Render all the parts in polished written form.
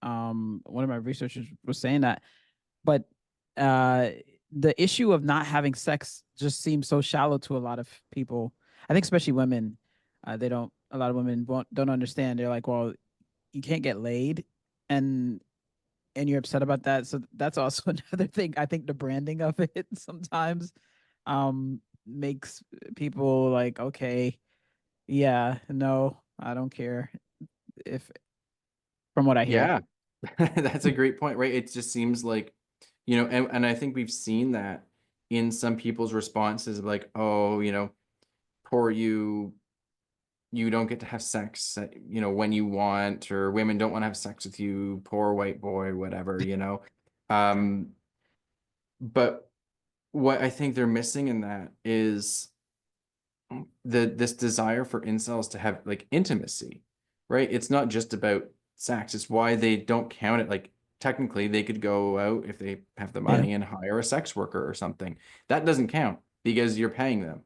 One of my researchers was saying that, but uh the issue of not having sex just seems so shallow to a lot of people. I think especially women. They don't A lot of women don't understand. They're like, well, you can't get laid, and you're upset about that. So that's also another thing. I think the branding of it sometimes makes people like, okay, yeah, no, I don't care if from what I hear. Yeah, that's a great point, right? It just seems like, and I think we've seen that in some people's responses of like, oh, poor you, you don't get to have sex, when you want, or women don't want to have sex with you, poor white boy, whatever. Um, but what I think they're missing in that is this desire for incels to have like intimacy, right? It's not just about sex. It's why they don't count it. Like technically, they could go out if they have the Yeah. money and hire a sex worker or something. That doesn't count because you're paying them.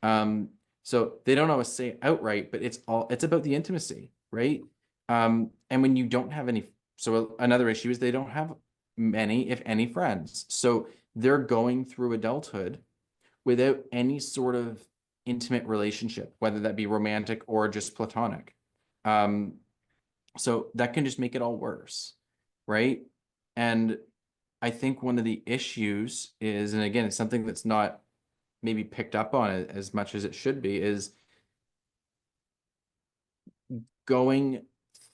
Um, so they don't always say it outright, but it's about the intimacy, right? And when you don't have any, so another issue is they don't have many, if any, friends. So they're going through adulthood without any sort of intimate relationship, whether that be romantic or just platonic. Um, so that can just make it all worse, right? And I think one of the issues is, and again, it's something that's not maybe picked up on as much as it should be, is going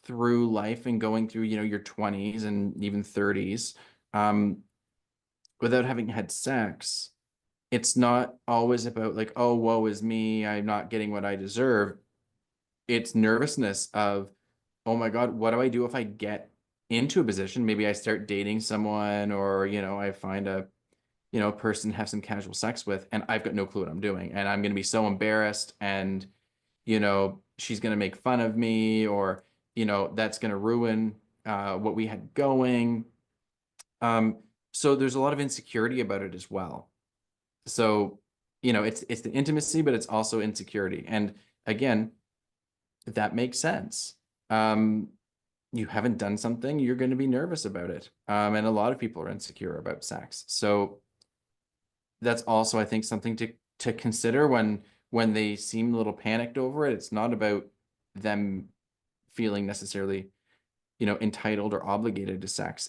through life and going through, your 20s and even 30s, um, without having had sex. It's not always about like, oh, woe is me, I'm not getting what I deserve. It's nervousness of, oh my God, what do I do if I get into a position? Maybe I start dating someone, or, I find a, person to have some casual sex with, and I've got no clue what I'm doing. And I'm going to be so embarrassed, and, she's going to make fun of me, or, that's going to ruin what we had going. So there's a lot of insecurity about it as well. So, it's the intimacy, but it's also insecurity. And again, that makes sense. Um, you haven't done something, you're going to be nervous about it. And a lot of people are insecure about sex. So that's also, I think, something to consider when they seem a little panicked over it. It's not about them feeling necessarily, entitled or obligated to sex.